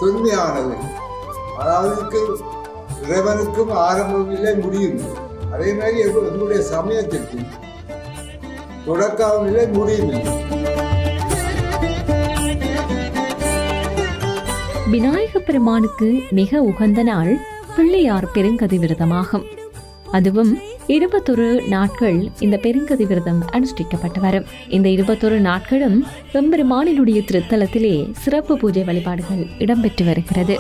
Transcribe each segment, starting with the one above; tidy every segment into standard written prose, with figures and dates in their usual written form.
தொன்மையானது. அதாவது இறைவனுக்கும் ஆரம்பம் இல்லை, முடியும். அதே மாதிரி எங்களுடைய சமயத்திற்கு தொடக்கம் இல்லை, முடியும் இல்லை. விநாயக பெருமானுக்கு மிக உகந்த நாள் பிள்ளையார் பெருங்கதி விரதமாகும். அதுவும் 21 நாட்கள் இந்த பெருங்கதி விரதம் அனுஷ்டிக்கப்பட்டு வரும். இந்த 21 நாட்களும் பெருமானினுடைய திருத்தலத்திலே சிறப்பு பூஜை வழிபாடுகள் இடம்பெற்று வருகிறது.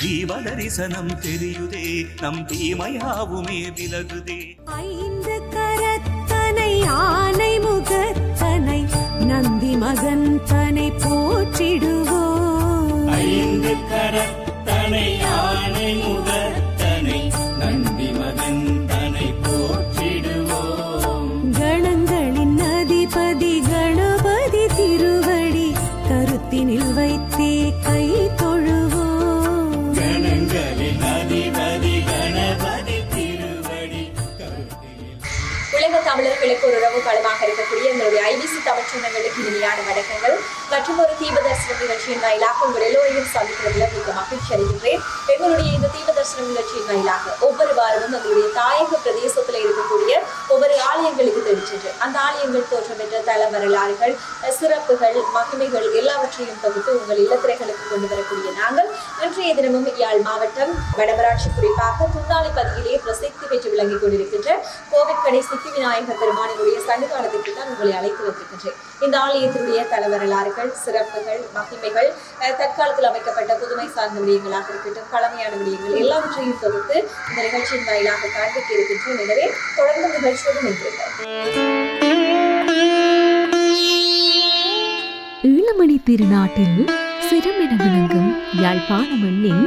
தீவதரிசனம் தெரியுதே, நம் தீமையாவுமே விலகுதே. 5 கரத்தனை ஆனை முகத்தனை நந்தி மகன் தனை போற்றிடுவோம். 5 கரத்தனை ஆனை முகத்தனை நந்தி மகன் தனை போற்றிடுவோம். கணங்களின் அதிபதி கணபதி திருவடி கருத்தினில் வைத்தே கை தொழுவோம். உலக தமிழர்களுக்கு ஒரு உறவு களமாக இருக்கக்கூடிய எங்களுடைய ஐபிசி தமிழ் சொந்தங்களுக்கு இனிமையான வணக்கங்கள் மற்றும் ஒரு தீபதர்சனம் நிகழ்ச்சியின் வாயிலாக உங்கள் எல்லோரையும் சந்திக்கிறதுல மிக மகிழ்ச்சி அடைகின்றேன். எங்களுடைய இந்த தீபதர்சனம் நிகழ்ச்சியின் வாயிலாக ஒவ்வொரு வாரமும் எங்களுடைய தாயக பிரதேசத்தில் இருக்கக்கூடிய ஒவ்வொரு ஆலயங்களுக்கு தெரிவிச்சது அந்த ஆலயங்கள் தோற்றம் பெற்ற தல வரலாறுகள், சிறப்புகள், மகிமைகள் எல்லாவற்றையும் தொகுத்து உங்கள் இல்லத்திரைகளுக்கு கொண்டு வரக்கூடிய நாங்கள் இன்றைய தினமும் யாழ் மாவட்டம் வடமராட்சி குறிப்பாக துண்டாளி பகுதியிலே பிரசித்தி பெற்று விளங்கிக் கொண்டிருக்கின்ற கோவிற்கடை சித்தி விநாயகர் பெருமானினுடைய சன்னிதானத்திற்கு தான் உங்களை அழைத்து வந்திருக்கின்றேன். இந்த ஆலயத்தினுடைய தல வரலாறுகள், சிறப்புகள், மகிமைகள், தற்காலத்தில் அமைக்கப்பட்ட புதுமை சார்ந்த விடயங்களாக இருக்கட்டும், பழமையான விடயங்கள் எல்லாவற்றையும் தொகுத்து இந்த நிகழ்ச்சியின் வாயிலாக காண்பிக்க இருக்கின்றோம். எனவே தொடர்ந்து நிகழ்ச்சியோடு நின்றுங்கள். ஈழமணி திருநாட்டில் சிரமென விளங்கும் யாழ்ப்பாண மண்ணின்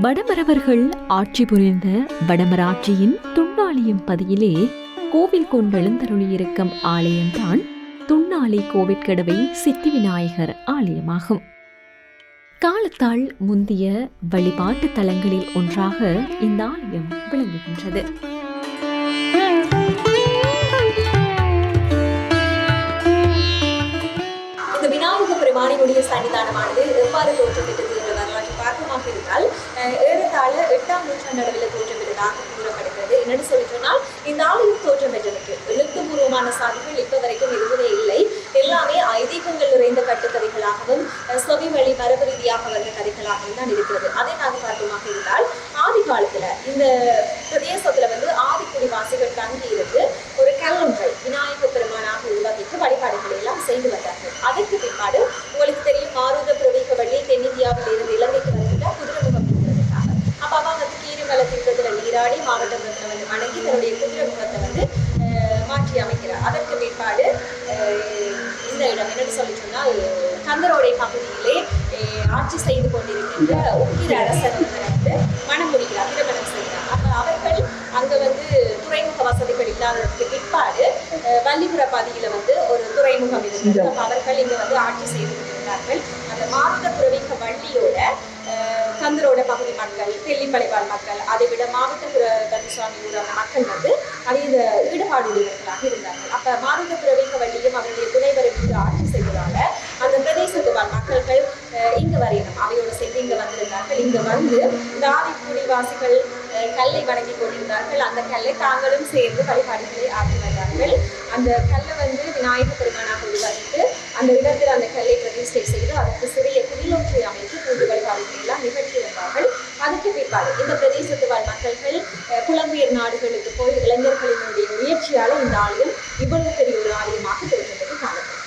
வடமரவர்கள் ஆட்சி புரிந்த வடமராட்சியின் துண்ணாளியம் பதியிலே கோவில் கொண்டெழுந்தருளியிருக்கும் ஆலயம்தான் துண்ணாளி கோவிற்கடவை சித்தி விநாயகர் ஆலயமாகும். காலத்தால் முந்திய வழிபாட்டு தலங்களில் ஒன்றாக இந்த ஆலயம் விளங்குகின்றது. இந்த விநாயக பெருமானினுடைய சன்னிதானமானது எவ்வாறு தோற்றம் பெற்றது என்ற வரலாற்றை பார்க்கமாக இருந்தால் ஏறத்தாழ 8ஆம் நூற்றாண்டு அளவில் தோற்றம் பெற்றதாக கூறப்படுகிறது. என்னென்னு சொல்லி சொன்னால் இந்த ஆலயம் தோற்றம் பெற்றதற்கு எழுத்துப்பூர்வமான சான்றுகள் இப்ப வரைக்கும் இருந்ததே இல்லை. எல்லாமே ஐதீகங்கள் நிறைந்த கட்டுக்கதைகளாகவும் செவி வழி மரபு ரீதியாக வந்த கதைகளாகவும் தான் இருக்கிறது. அதை நாங்கள் பார்த்தோமாக இருந்தால் ஆதி காலத்துல இந்த பிரதேசத்துல ஆதிக்குடிவாசிகள் தங்கி இருந்து ஒரு கல்லொன்றை விநாயக பெருமானாக உருவாக்கிட்டு வழிபாடுகளை எல்லாம் செய்து வந்தார்கள். அதற்கு பிற்பாடு உங்களுக்கு தெரியும், மாருத பிரவேக வள்ளி தென்னிந்தியாவில் இருந்து இலங்கைக்கு வருகின்ற குதிரைமுகம் இருக்கிறதுக்காக அப்ப அவங்க கீரிமலை தீர்த்தத்துல நீராடி மாவட்ட பிரதமர் வணங்கி தன்னுடைய குதிரைமுகத்தை மாற்றி அமைக்கிறார். அதற்கு பிற்பாடு இந்த இடம் என்னன்னு சொல்லி சொன்னால் கந்தரோடை பகுதியிலே ஆட்சி செய்து கொண்டிருக்கின்ற உக்கிர அரசர் மனம் முடிக்கிறார், திருமணம் செய்கிறார். அப்ப அவர்கள் அங்க துறைமுக வசதிகள் இல்லாததுக்கு பிற்பாடு வள்ளிபுர பதியில ஒரு துறைமுகம் இருந்தது. அப்ப அவர்கள் இங்க ஆட்சி செய்து கொண்டிருந்தார்கள். அந்த மாருத புரவிக வள்ளியோட கந்தரோட பகுதி மக்கள், தெல்லிப்பளைவாழ் மக்கள், அதை விட மாவட்ட கந்தசுவாமி ஊரான மக்கள் அதிக ஈடுபாடுடையவர்களாக இருந்தார்கள். அப்ப மாருத புரவிக வள்ளியும் அவருடைய துணைவரை ஆட்சி செய்வதால அந்த பிரதேசத்து மக்கள்கள் இங்க வரையணும் அவையோடு சேர்ந்து இங்க வந்திருந்தார்கள். இங்க இந்த ஆதிக்குடிவாசிகள் கல்லை வணங்கி கொண்டிருந்தார்கள். அந்த கல்லை தாங்களும் சேர்ந்து வழிபாடுகளை ஆற்றி வந்தார்கள். அந்த கல்லை விநாயக பெருமானாக உருவாக்கிட்டு அந்த இடத்தில் அந்த கல்லை பிரதிஷ்டை செய்து அதற்கு சிறிய குடிலொன்றை அமைத்து பூஜை வழிபாடுகளை எல்லாம் நிகழ்த்தி வந்தார்கள். அதுக்கு பிற்பாடு இந்த பிரதேசத்து வாழ் மக்கள்கள் புலம்பெயர் நாடுகளுக்கு போய் இளைஞர்களினுடைய முயற்சியால இந்த ஆலயம் இவ்வளவு பெரிய ஒரு ஆலயமாக தோற்றப்பட்டு காணப்படும்.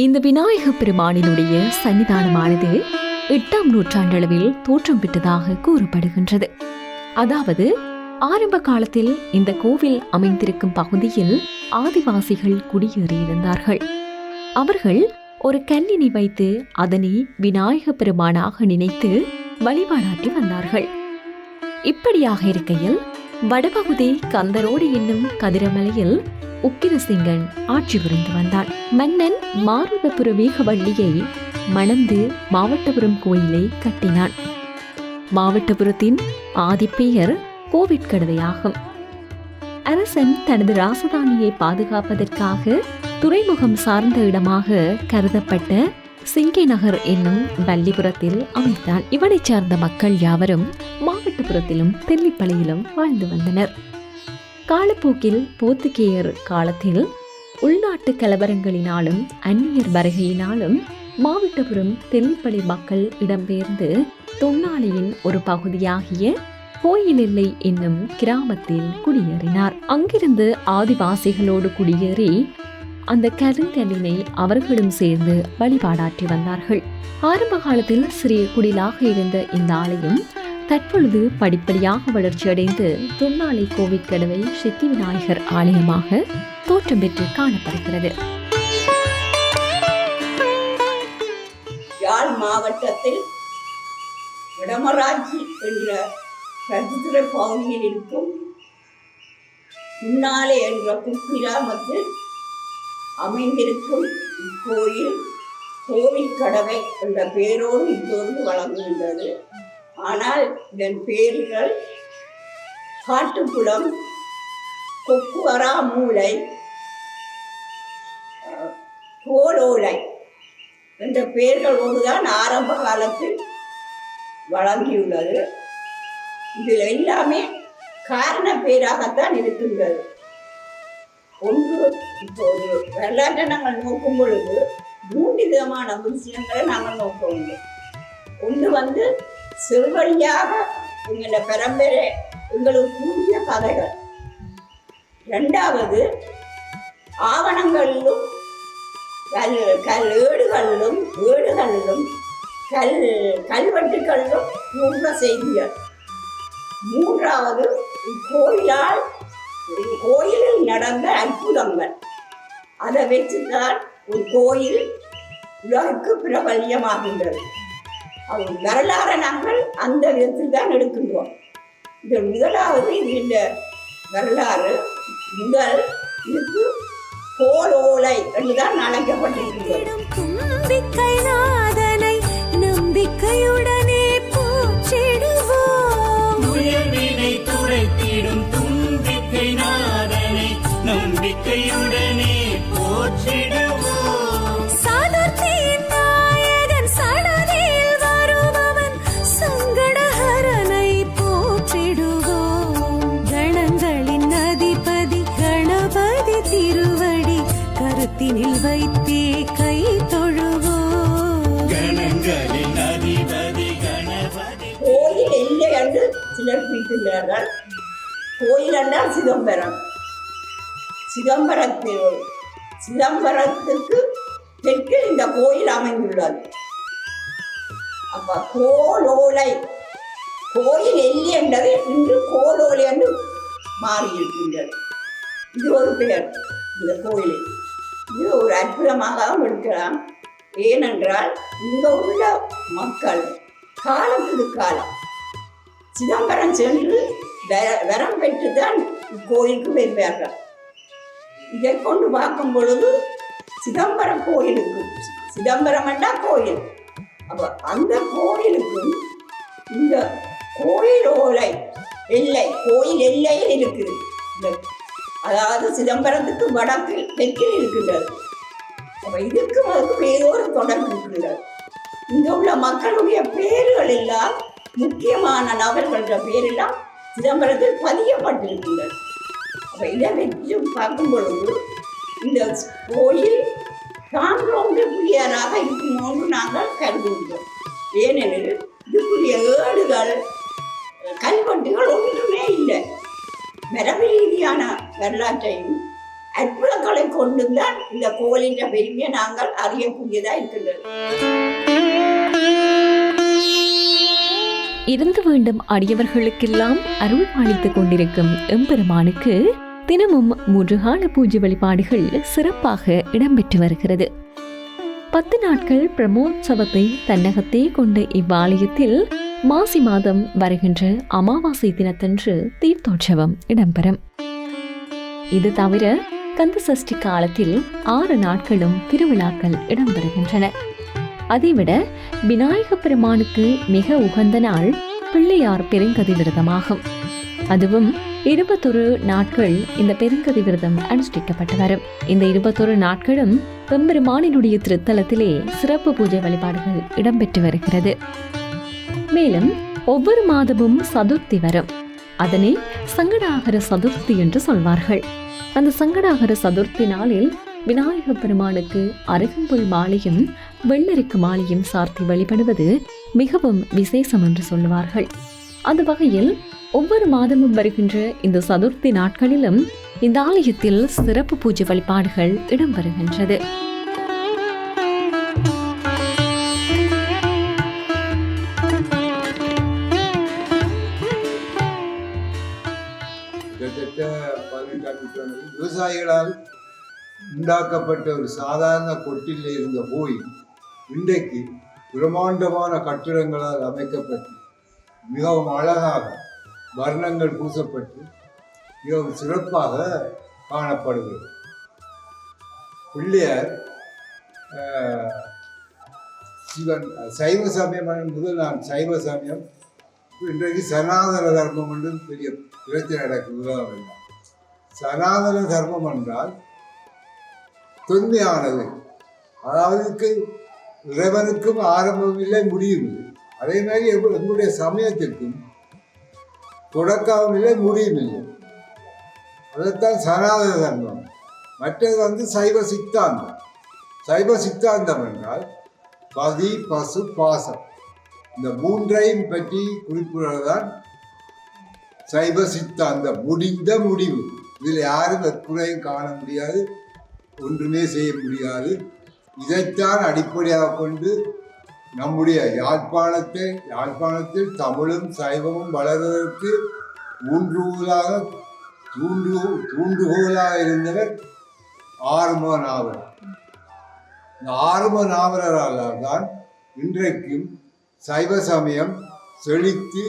இந்த விநாயக பெருமானினுடைய சன்னிதானமானது 8ஆம் நூற்றாண்டளவில் தோற்றம் பெற்றதாக கூறப்படுகின்றது. அதாவது ஆரம்ப காலத்தில் இந்த கோவில் அமைந்திருக்கும் பகுதியில் ஆதிவாசிகள் குடியேறியிருந்தார்கள். அவர்கள் ஒரு கல்லினை வைத்து அதனை விநாயக பெருமானாக நினைத்து வழிபாடாற்றி வந்தார்கள். இப்படியாக இருக்கையில் வடபகுதி கந்தரோடு என்னும் கதிரமலையில் உக்கிரசிங்கன் ஆட்சி புரிந்து வந்தான். மன்னன் மாருதபுர வேகவள்ளியை மணந்து மாவட்டபுரம் கோயிலை கட்டினான். மாவட்டபுரத்தின் ஆதிப்பெயர் கோவிற்கடவையாகும். அரசன் தனது ராசதானியை பாதுகாப்பதற்காக துறைமுகம் சார்ந்த இடமாக கருதப்பட்ட சிங்கை நகர் என்னும் வல்லிபுரத்தில் அமைத்தான். இவனைச் சார்ந்த மக்கள் யாவரும் மாவட்டபுரத்திலும் தெல்லிப்பளையிலும் வாழ்ந்து வந்தனர். காலப்போக்கில் போர்த்துகேயர் காலத்தில் உள்நாட்டு கலவரங்களினாலும் அந்நியர் வருகையினாலும் மாவட்டபுரம் தெல்லிப்பளை மக்கள் இடம்பெயர்ந்து தொன்னாலையின் ஒரு பகுதியாகிய கோயிலெல்லை என்னும் கிராமத்தில் குடியேறினார். அங்கிருந்து ஆதிவாசிகளோடு குடியேறி அந்த கருங்கல்லினை அவர்களும் சேர்ந்து வழிபாடாற்றி வந்தார்கள். ஆரம்ப காலத்தில் சிறிய குடிலாக இருந்த இந்த ஆலயம் தற்பொழுது படிப்படியாக வளர்ச்சியடைந்து தொன்னாலை கோவிற்கடவை சித்தி விநாயகர் ஆலயமாக தோற்றம் பெற்று காணப்படுகிறது. யாழ் மாவட்டத்தில் வடமராட்சி என்ற கருத்துறை பகுதியில் இருக்கும் முன்னாலே என்ற குக்கிராமத்தில் அமைந்திருக்கும் இக்கோயில் கோவிற்கடவை என்ற பெயரோடு இப்போது வழங்குகின்றது. ஆனால் இதன் பெயர்கள் காட்டுக்குளம், கொக்குவரா மூலை, கோலோலை என்ற பெயர்களோடு தான் ஆரம்ப காலத்தில் வழங்கியுள்ளது. இதில் எல்லாமே காரண பெயராகத்தான் இருக்கின்றது. ஒன்று, இப்போது வரலாற்றை நாங்கள் நோக்கும் பொழுது 3 விதமான விஷயங்களை நாங்கள் நோக்க வேண்டும். ஒன்று செவ்வழியாக எங்களோட பரம்பரை எங்களுக்கு கூடிய கதைகள். 2வது ஆவணங்களிலும் ஏடுகளிலும் கல்வெட்டுகளிலும் கூற செய்திகள். 3வது கோயிலில் நடந்த அற்புதங்கள். அதை வச்சுதான் ஒரு கோயில் உலகுக்கு பிரபல்யமாகின்றது. வரலாறு நாங்கள் அந்த விதத்தில் தான் எடுக்கின்றோம். இது முதலாவது இந்த வரலாறு முதல் இதுக்கு கோலோலை என்றுதான் அழைக்கப்பட்டிருக்கிறது. தும்பிக்கை நாதனை நம்பிக்கையுடனே போற்றிடுவோம். துயர்வினை துடைத்திடும் தும்பிக்கை நாதனை நம்பிக்கையுடனே போற்றிடுவோம். சதுர்த்தியின் நாயகன் சடதியில் வருபவன் சங்கடஹரனை போற்றிடுவோம். கணங்களின் அதிபதி கணபதி திருவடி கருத்தினில் வைத்தே கை தொழுவோம். கணங்களின் அதிபதி கணபதி. கோயில் இல்லை என்று சிலர் பிடிக்கின்றார்கள். கோயில் என்றால் சிதம்பரம். சிதம்பரத்துக்கு தெற்கு இந்த கோயில் அமைந்துள்ளது. அப்ப கோலோலை கோயில் எல்லை என்றது இன்று கோலோலை என்று மாறியிருக்கின்றது. இது ஒரு பெயர் இந்த கோயிலில். இது ஒரு அற்புதமாகவும் எடுக்கலாம். ஏனென்றால் இங்க உள்ள மக்கள் காலத்துக்கு காலம் சிதம்பரம் சென்று வரம் பெற்றுதான் கோயிலுக்கு வருவார்கள். இதை கொண்டு பார்க்கும் பொழுது சிதம்பரம் கோயிலுக்கு, சிதம்பரம் என்றால் கோயில், அப்போ அந்த கோயிலுக்கும் இந்த கோயிலோலை எல்லை, கோயில் எல்லையில் இருக்குது. அதாவது சிதம்பரத்துக்கு வடக்கில் தெற்கில் இருக்கின்றது. அப்போ இதுக்கும் அதுக்கும் ஏதோ ஒரு தொடர்பு இருக்கின்றது. இங்கே உள்ள மக்களுடைய பேர்கள் எல்லாம், முக்கியமான நபர்கள்ன்ற பேரெல்லாம் சிதம்பரத்தில் பதியப்பட்டிருக்கின்றது. அப்போ இதை வச்சு பார்க்கும் பொழுது இந்த கோயில் தாண்டோங்க புலியாராக இருக்குமோன்று நாங்கள் கருதுகின்றோம். ஏனெனில் இதுக்குரிய ஏடுகள் கல்வெட்டுகள் ஒன்றுமே இல்லை. மரபு ரீதியான வரலாற்றையும் அற்புதங்களை கொண்டுதான் இந்த கோயிலின் பெருமையை நாங்கள் அறியக்கூடியதா இருக்கின்றது. இருந்து வேண்டும் அடியவர்களுக்கெல்லாம் அருள் பாலித்துக் கொண்டிருக்கும் எம்பெருமானுக்கு தினமும் 3 கால பூஜை வழிபாடுகள் சிறப்பாக இடம்பெற்று வருகிறது. 10 நாட்கள் பிரம்மோற்சவத்தை தன்னகத்தே கொண்ட இவ்வாலயத்தில் மாசி மாதம் வருகின்ற அமாவாசை தினத்தன்று தீர்த்தோற்சவம் இடம்பெறும். இது தவிர கந்த சஷ்டி காலத்தில் 6 நாட்களும் திருவிழாக்கள் இடம்பெறுகின்றன. அதைவிட விநாயக பெருமானுக்கு மிக உகந்த நாள் பிள்ளையார் பெருங்கதி விரதமாகும். அதுவும் 21 நாட்கள் இந்த பெருங்கதி விரதம் அனுஷ்டிக்கப்பட்டு வரும். இந்த 21 நாட்களும் பெருமானினுடைய திருத்தலத்திலே சிறப்பு பூஜை வழிபாடுகள் இடம்பெற்று வருகிறது. மேலும் ஒவ்வொரு மாதமும் சதுர்த்தி வரும். அதனை சங்கடாகர சதுர்த்தி என்று சொல்வார்கள். அந்த சங்கடாகர சதுர்த்தி நாளில் விநாயக பெருமானுக்கு அருகம்புல் மாலையும் வெள்ளரிக்கு மாலையும் சார்த்தி வழிபடுவது மிகவும் விசேஷம் என்று சொல்லுவார்கள். அந்த வகையில் ஒவ்வொரு மாதமும் வருகின்ற இந்த சதுர்த்தி நாட்களிலும் இந்த ஆலயத்தில் சிறப்பு பூஜை வழிபாடுகள் இடம்பெறுகின்றது. விவசாயிகளால் உண்டாக்கப்பட்ட ஒரு சாதாரண கொட்டில் இருந்த கோயில் இன்றைக்கு பிரமாண்டமான கட்டிடங்களால் அமைக்கப்பட்டு மிகவும் அழகாக வர்ணங்கள் பூசப்பட்டு மிகவும் சிறப்பாக காணப்படுகிறது. பிள்ளையார் சிவன் சைவ சமயம் முதல் நான் சைவ சமயம் இன்றைக்கு சனாதன தர்மம் என்று பெரிய பிரச்சனை நடக்குது. சனாதன தர்மம் என்றால் தொன்மையானது, அதாவது இறைவனுக்கும் ஆரம்பம் இல்லை முடியும் இல்லை. அதே மாதிரி எங்களுடைய சமயத்திற்கும் தொடக்கவும் இல்லை முடியும் இல்லை. அதைத்தான் சனாதன தர்மம். மற்றது சைவ சித்தாந்தம். சைவ சித்தாந்தம் என்றால் பதி பசு பாசம், இந்த மூன்றையும் பற்றி குறிப்பிடுவதுதான் சைவ சித்தாந்தம். முடிந்த முடிவு. இதில் யாரும் குறையும் காண முடியாது, ஒன்றுமே செய்ய முடியாது. இதைத்தான் அடிப்படையாக கொண்டு நம்முடைய யாழ்ப்பாணத்தில் தமிழும் சைவமும் வளர்வதற்கு தூண்டுகோலாக இருந்தவர் ஆறுமுக நாவலர். இந்த ஆறுமுக நாவலரால் தான் இன்றைக்கும் சைவ சமயம் செழித்து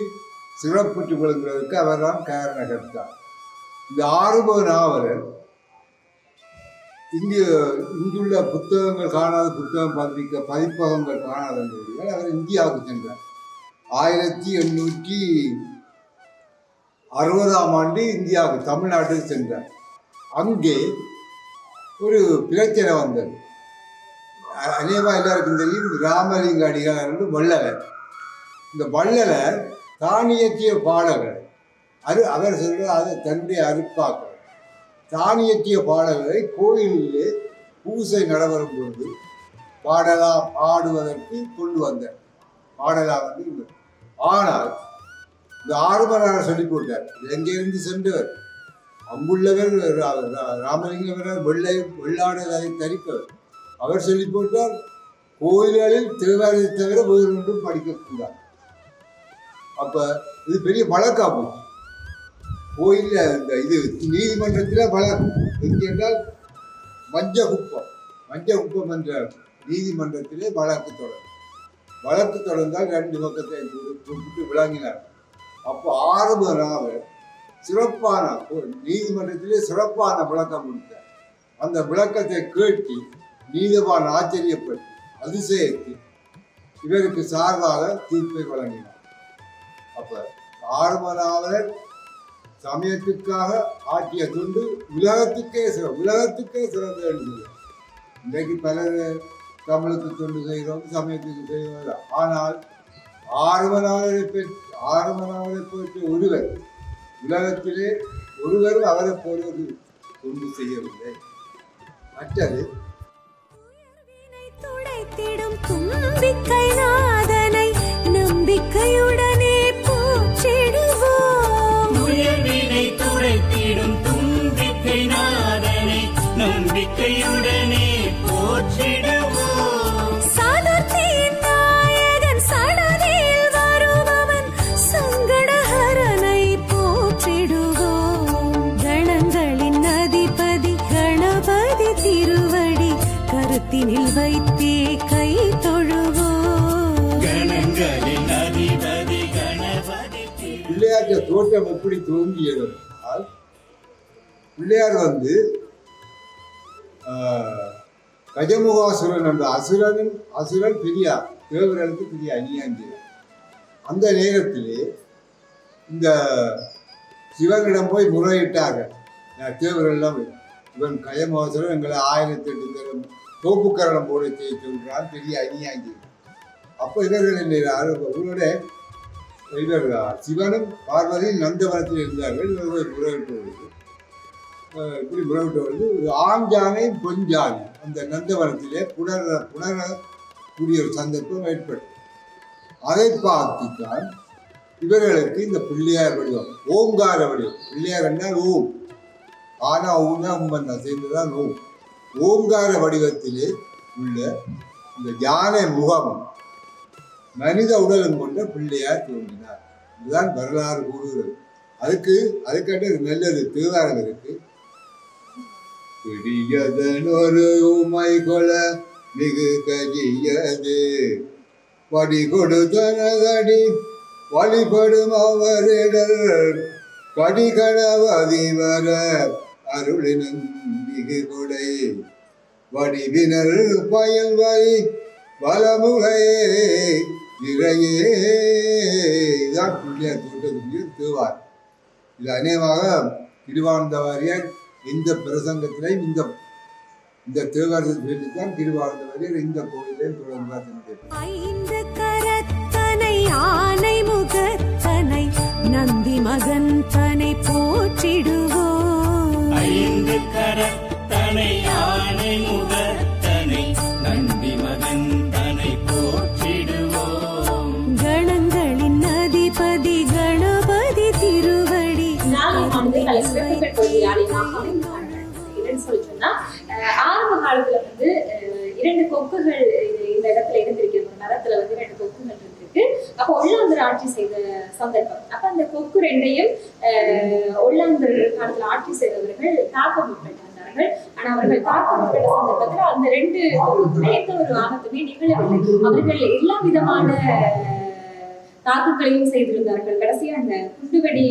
சிறப்புற்று விளங்குவதற்கு அவர் தான் காரணகர்த்தார். இந்த ஆறுமுக நாவலர் இங்குள்ள புத்தகங்கள் காணாத புத்தகம் பதிப்பகங்கள் காணாத அவர் இந்தியாவுக்கு சென்றார். 1860ஆம் ஆண்டு இந்தியாவுக்கு தமிழ்நாட்டுக்கு சென்றார். அங்கே ஒரு பிரச்சனை வந்தது. அநேகமாக எல்லாருக்கும் தெரியும், ராமலிங்க அடிகளார் என்று வள்ளலர். இந்த வள்ளலர் தான் இயற்றிய பாடல்கள் அவர் சொல்ற அது தன்னுடைய அருட்பாக்கள். தான் இயற்றிய பாடல்களை கோயிலிலே பூசை நடைபெறும் பொழுது பாடுவதற்கு கொண்டு வந்தார். பாடலாம் வந்து. ஆனால் இந்த ஆறுமலர் சொல்லி போட்டார். எங்கிருந்து சென்றவர் அங்குள்ளவர் ராமலிங்கவர் வெள்ளாடை தரிப்பவர். அவர் சொல்லி போட்டார், கோயில்களில் தேவாரத்தை தவிர வேறு ஒன்றும் படிக்கக்கூடாது. அப்ப இது பெரிய வழக்கா போச்சு. கோயில்ல இந்த இது நீதிமன்றத்தில் வழக்கு என்றால் மஞ்சக்குப்பம் என்ற நீதிமன்றத்திலே வழக்கு தொடர்ந்தால் 2 பக்கத்தை கூப்பிட்டு விளங்கினார். அப்போ ஆறுமுகனாக சிறப்பான நீதிமன்றத்திலே சிறப்பான விளக்கம் கொடுத்தார். அந்த விளக்கத்தை கேட்டு நீதிவான் ஆச்சரியப்பட்டு அதிசயத்து இவருக்கு சார்பாக தீர்ப்பை வழங்கினார். அப்ப ஆறுமுகனாவலர் சமயத்துக்காக ஆற்றிய தொண்டு உலகத்துக்கே சிறந்த எழுதுகிறார். இன்றைக்கு பலர் தமிழுக்கு தொண்டு செய்கிறோம், சமயத்துக்கு செய்கிறோம். ஆனால் ஆறுமுகனாவலரை பற்றி ஒருவர் உலகத்திலே ஒருவரும் அவரை போவது தொண்டு செய்யவில்லை. மற்றது துடைத்திடும் தும்பிக்கை நாதனை நம்பிக்கையுடனே போற்றிடுவோம். உயர்வினை துடைத்திடும் தும்பிக்கை நாதனை நம்பிக்கையுடனே போற்றிடுவோம். சதுர்த்தியின் நாயகன் சடதியில் வருபவன் சங்கடஹரனை போற்றிடுவோம். கணங்களின் அதிபதி கணபதி திருவடி கருத்தினில் வைத்தே கை தொழுவோம். கணங்களின் அதிபதி பிள்ளையாற்ற தோற்றம் எப்படி துவங்கியது என்றால், பிள்ளையார் கஜமுகாசுரன் என்ற அசுரன் பெரியார், தேவர்களுக்கு பெரிய அநியாயம். அந்த நேரத்திலே இந்த சிவனிடம் போய் முறையிட்டார்கள் தேவர்கள்லாம், இவன் கஜமுகாசுரன் எங்களை 1008 தரம் தோப்புக்கரணம் போட செய்ய சொல்கிறான், பெரிய அநியாயம். அப்போ இவர்கள் இவரோட இவர் சிவனும் பார்வதியும் நந்தவனத்தில் இருந்தார்கள். இவர்கள் முறையிட்டு இப்படி முறைவிட்டு வருது. ஆஞ்சானை பொஞ்சானை அந்த நந்தவனத்திலே புணரக்கூடிய ஒரு சந்தர்ப்பம் ஏற்படும். அதை பார்த்துத்தான் இவர்களுக்கு இந்த பிள்ளையார் வடிவம், ஓங்கார வடிவம். பிள்ளையார் என்றால் ஓம், ஆனா ஊனா உம்பன் சேர்ந்துதான் ஓம். ஓங்கார வடிவத்திலே உள்ள இந்த யானை முகமும் மனித உடலும் கொண்ட பிள்ளையார் தோன்றினார். இதுதான் வரலாறு கூறுகிறது. அதுக்காண்டி நல்லது தேவாரம் இருக்கு. பிடியதனொரு உமை கொல மிகு கஜியது படி கொடுத்தனதடி வழிபடும் அவரிடர் கடிகடவதி வர அருளினும் மிகு கொடை வடிவினர் பயன் வரி வலமுகையே இறையே. இதான் பிள்ளையார் தோற்றத்துக்குரிய தேவார். இது அநேகமாக திருவானந்தவாரியார் இந்த பிரசங்கத்திலையும் இந்த தேவாரத்தை சொல்லித்தான் திருவானந்தவாரியார் இந்த கோயிலையும் தொடர்ந்து ஐந்து கரத்தனை ஆனை முகத்தனை நந்தி மகன் தனை போற்றிடுவோம். ஐந்து கரத்தனை ஆனை முகத்தனை நந்தி மகன் தனை போற்றிடுவோம். கணங்களின் அதிபதி கணபதி திருவடி ஆரம்ப காலத்துல இரண்டு கொக்குகள் இந்த இடத்துல இருந்திருக்கு, மரத்துல 2 கொக்குகள் இருக்கு. அப்போ ஒல்லாந்தர் ஆட்சி செய்த சந்தர்ப்பம். அப்ப அந்த கொக்கு ரெண்டையும் ஒல்லாந்தர் காலத்துல ஆட்சி செய்தவர்கள் தாக்க முற்பட்டார்கள். ஆனா அவர்கள் தாக்க முற்பட்ட சந்தர்ப்பத்துல அந்த 2 கொக்குகளும் எந்த ஒரு ஆபத்துமே நிகழவில்லை. அவர்கள் எல்லா விதமான தாக்குகளையும் செய்திருந்தார்கள். கடைசியா அந்த குண்டுவெடி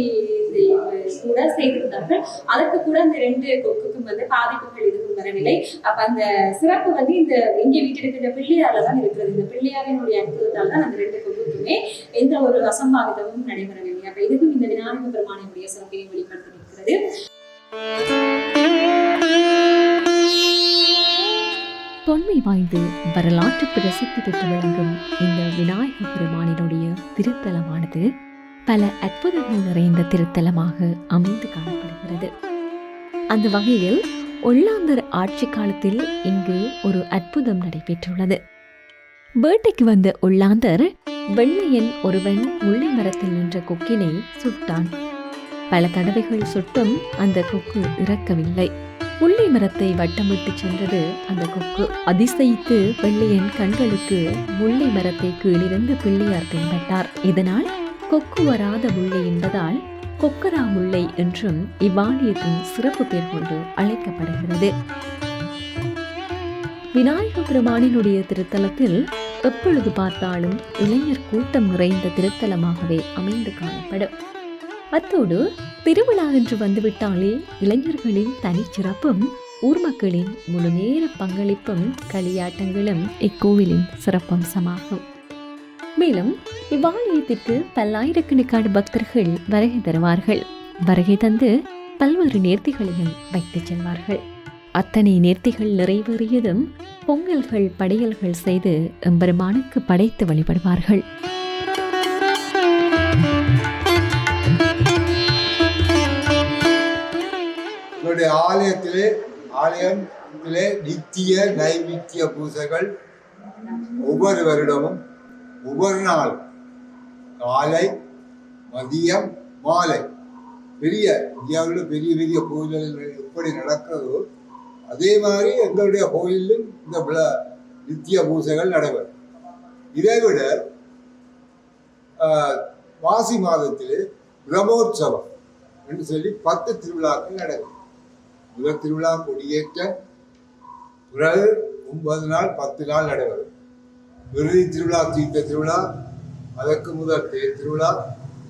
கூட செய்திருந்தார்கள். அதற்கு கூட அந்த 2 கொக்குக்கும் பாதிப்புகள் எதுவும் வரவில்லை. அப்ப அந்த சிறப்பு இந்த இங்க வீட்டிருக்கிற பிள்ளையாரில் தான் இருக்கிறது. இந்த பிள்ளையாரினுடைய அற்புதத்தால் தான் அந்த 2 கொக்குக்குமே எந்த ஒரு அசம்பாவிதமும் நடைபெறவில்லை. அப்ப இதுக்கும் இந்த விநாயக பெருமானுடைய சிறப்பை வெளிப்படுத்தி இருக்கிறது. தொன்மை வாய்ந்து வரலாற்று பிரசித்தி பெற்று விளங்கும் இந்த விநாயக பெருமானினுடைய திருத்தலமானது பல அற்புதங்கள் நிறைந்த திருத்தலமாக அமைந்து காணப்படுகிறது. அந்த வகையில் ஒல்லாந்தர் ஆட்சி காலத்தில் இங்கு ஒரு அற்புதம் நடைபெற்றுள்ளது. வேட்டைக்கு வந்த ஒல்லாந்தர் வெள்ளையன் ஒருவன் முள்ளை மரத்தில் நின்ற கொக்கினை சுட்டான். பல தடவைகள் சுட்டும் அந்த கொக்கு இறக்கவில்லை. முல்லை மரத்தை வட்டமிட்டு சென்றது அந்த கொக்கு. அதிசயித்து வெள்ளையன் கண்களுக்கு முல்லை மரத்தை கீழிருந்து பிள்ளையார் தென்பட்டார். இதனால் கொக்கு வராத முல்லை என்பதால் கொக்கரா முல்லை என்றும் இவ்வாலயத்தின் சிறப்பு பெயர் கொண்டு அழைக்கப்படுகிறது. விநாயக பெருமானினுடைய திருத்தலத்தில் எப்பொழுது பார்த்தாலும் இளைஞர் கூட்டம் நிறைந்த திருத்தலமாகவே அமைந்து காணப்படும். அத்தோடு திருவிழா என்று வந்துவிட்டாலே இளைஞர்களின் தனிச்சிறப்பும் ஊர் மக்களின் முழு நேர பங்களிப்பும் களியாட்டங்களும் இக்கோவிலின் சிறப்பம்சமாகும். மேலும் இவ்வாலயத்திற்கு பல்லாயிரக்கணக்கான பக்தர்கள் வருகை தருவார்கள். வருகை தந்து பல்வேறு நேர்த்திகளையும் வைத்துச் செல்வார்கள். அத்தனை நேர்த்திகள் நிறைவேறியதும் பொங்கல்கள் படையல்கள் செய்து எம்பெருமானுக்கு படைத்து வழிபடுவார்கள். ஆலயத்திலே நித்திய நைமித்திய பூசைகள் ஒவ்வொரு வருடமும் ஒவ்வொரு நாள் காலை மதியம் மாலை பெரிய இந்தியாவில் பெரிய பெரிய கோயில்கள் எப்படி நடக்கிறதோ அதே மாதிரி எங்களுடைய கோயிலும் இந்த நித்திய பூசைகள் நடைபெறும். இதைவிட மாசி மாதத்திலே பிரம்மோற்சவம் என்று சொல்லி 10 திருவிழாக்கள் நடைபெறும். முதல் திருவிழா கொடியேற்ற பிறகு 9 நாள் 10 நாள் நடைபெறும். விருதி திருவிழா, தீர்த்த திருவிழா, அதற்கு முதல் தேர் திருவிழா,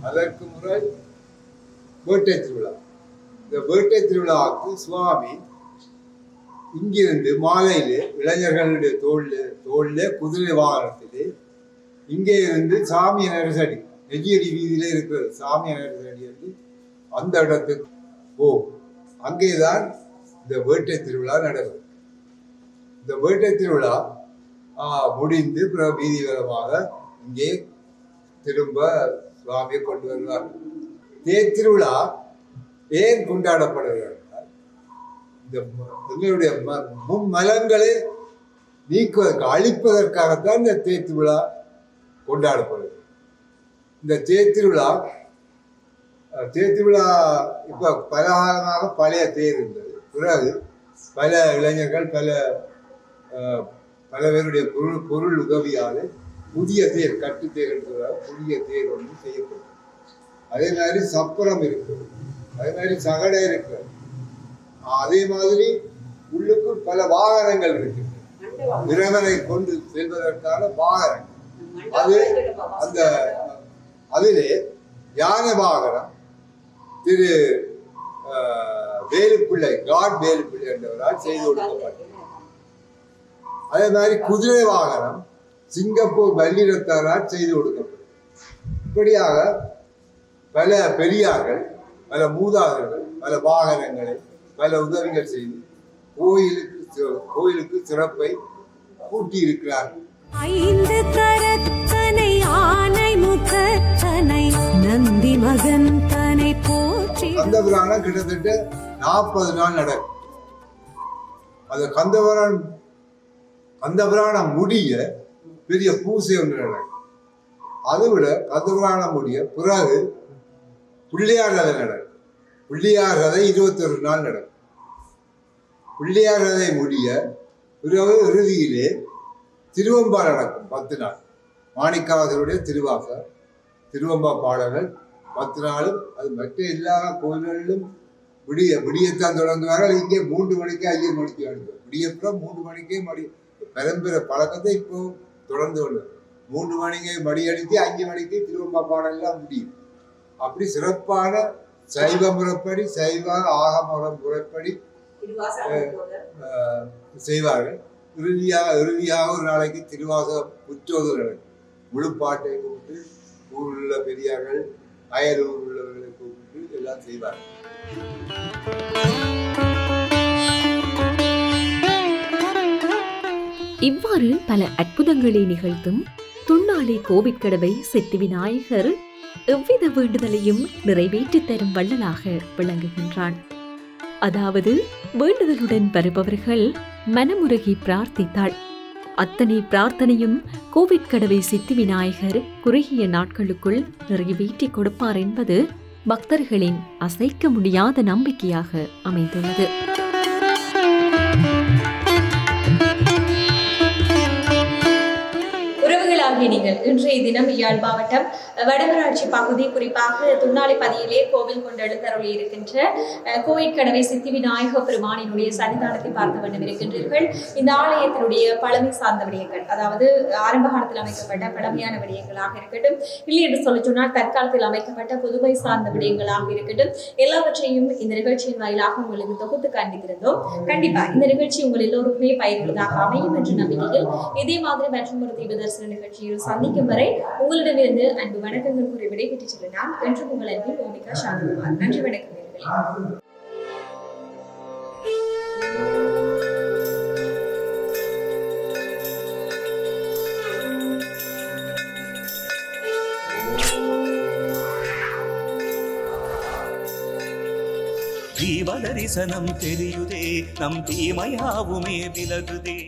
அதற்கு முறை வேட்டை திருவிழா. இந்த வேட்டை திருவிழாவுக்கு சுவாமி இங்கிருந்து மாலையிலே இளைஞர்களுடைய தோளிலே குதிரை வாகனத்திலே இங்கே இருந்து சாமிய நெரிசடி நெஜியடி வீதியில இருக்கிறது சாமிய நெரிசடி என்று அந்த இடத்துக்கு அங்கேதான் இந்த வேட்டை திருவிழா நடக்கும். இந்த வேட்டை திருவிழா முடிந்து வீதி விதமாக இங்கே திரும்ப சுவாமியை கொண்டு வருவார்கள். தேர் திருவிழா ஏன் கொண்டாடப்படுகிறது? இந்த எங்களுடைய மும்மலங்களை நீக்குவதற்கு அழிப்பதற்காகத்தான் இந்த தேர் திருவிழா கொண்டாடப்படுது. இந்த தேர் திருவிழா இப்போ பல காலமாக பழைய தேர் இருந்தது. பிறகு பல இளைஞர்கள் பல பேருடைய பொருள் உதவியால் புதிய தேர் கட்டுத்தேர் என்று புதிய தேர் ஒன்று செய்யப்பட்டது. அதே மாதிரி சப்பரம் இருக்குது, அதே மாதிரி சகடை இருக்கிறது, அதே மாதிரி உள்ளுக்கு பல வாகனங்கள் இருக்கு. இறைவனை கொண்டு செல்வதற்கான வாகனங்கள் அதிலே யானை வாகனம் திரு வேலுப்பிள்ளை வேலுப்பிள்ளை என்றவரால் செய்து கொடுக்கப்பட்டது. அதே மாதிரி குதிரை வாகனம் சிங்கப்பூர் வல்லிரத்தாரால் செய்து கொடுக்கப்பட்டது. இப்படியாக பல பெரியார்கள், பல மூதாதர்கள் பல வாகனங்களை பல உதவிகள் செய்து கோயிலுக்கு சிறப்பை கூட்டி இருக்கிறார்கள். 5 கரத்தனை ஆனை முகத்தனை நந்தி மகன் தனை போற்றி. கந்த புராணம் கிட்டத்தட்ட 40 நாள் நடக்கும். அது கந்த புராணம் முடிய பெரிய பூசை ஒன்று நடக்கும். அதை விட கந்த புராணம் முடிய பிறகு பிள்ளையார் கதை நடக்கும். பிள்ளையார் கதை 21 நாள் நடக்கும். பிள்ளையார் கதை முடிய பிறகு இறுதியிலே திருவம்பா நடக்கும் 10 நாள். மாணிக்காவதருடைய திருவம்பா பாடல்கள் 10 நாளும். அது மற்ற எல்லா கோயில்களிலும் விடியத்தான் தொடங்குவார்கள். இங்கே 3 மணிக்கு 5 மணிக்கு அனுப்பும். விடியப்புறம் 3 மணிக்கே பரம்பர பழக்கத்தை இப்போ தொடர்ந்து கொண்டு 3 மணிக்கு மடி அடித்து 5 மணிக்கு திருவம்பா பாடலாம் முடியும். அப்படி சிறப்பான சைவ முறைப்படி சைவ ஆகமரம் முறைப்படி செய்வார்கள். இறுதியாக ஒரு நாளைக்கு திருவாசகம் முற்றோதல் நடக்கும். முழுப்பாட்டை கூப்பிட்டு ஊரில் உள்ள பெரியார்கள் அயலூர் உள்ளவர்களை கூப்பிட்டு எல்லாம் செய்வார்கள். இவ்வாறு பல அற்புதங்களை நிகழ்த்தும் துன்னாலை கோவிற்கடவை சித்தி விநாயகர் எவ்வித வேண்டுதலையும் நிறைவேற்றி தரும் வள்ளலாக விளங்குகின்றான். அதாவது வேண்டுதலுடன் வருபவர்கள் மனமுருகி பிரார்த்தித்தாள் அத்தனை பிரார்த்தனையும் கோவிற்கடவை சித்தி விநாயகர் குறுகிய நாட்களுக்குள் நிறைவேற்றி கொடுப்பார் என்பது பக்தர்களின் அசைக்க முடியாத நம்பிக்கையாக அமைந்துள்ளது. நீங்கள் இன்றைய தினம் யாழ் மாவட்டம் வடமராட்சி பகுதி குறிப்பாக துன்னாலைப்பதியிலே கோவில் கொண்டு எழுந்தருளி இருக்கின்ற கோயிற்கடவை சித்தி விநாயக பெருமானினுடைய சன்னிதானத்தை பார்த்த வண்ணம் இருக்கின்றீர்கள். இந்த ஆலயத்தினுடைய பழமை சார்ந்த விடயங்கள், அதாவது ஆரம்ப காலத்தில் அமைக்கப்பட்ட பழமையான விடயங்களாக இருக்கட்டும், இல்லை என்று சொல்லி சொன்னால் தற்காலத்தில் அமைக்கப்பட்ட புதுமை சார்ந்த விடயங்களாக இருக்கட்டும், எல்லாவற்றையும் இந்த நிகழ்ச்சியின் வாயிலாக உங்களுக்கு தொகுத்து காண்பித்திருந்தோம். கண்டிப்பா இந்த நிகழ்ச்சி உங்கள் எல்லோருக்குமே பயனுள்ளதாக அமையும் என்ற நம்பிக்கையில் இதே மாதிரி மற்றும் ஒரு தீப தரிசன நிகழ்ச்சியில் சந்திக்கும் வரை உங்களிடமிருந்து அன்பு வணக்கங்கள் கூறி விடைபெற்று செல்லலாம். என்று உங்கள் அன்பில் மோனிகா சாந்தகுமார். நன்றி, வணக்கம் நேயர்களே. ஜீவ தரிசனம் தெரியுதே, நம் தீமையாவுமே விலகுதே.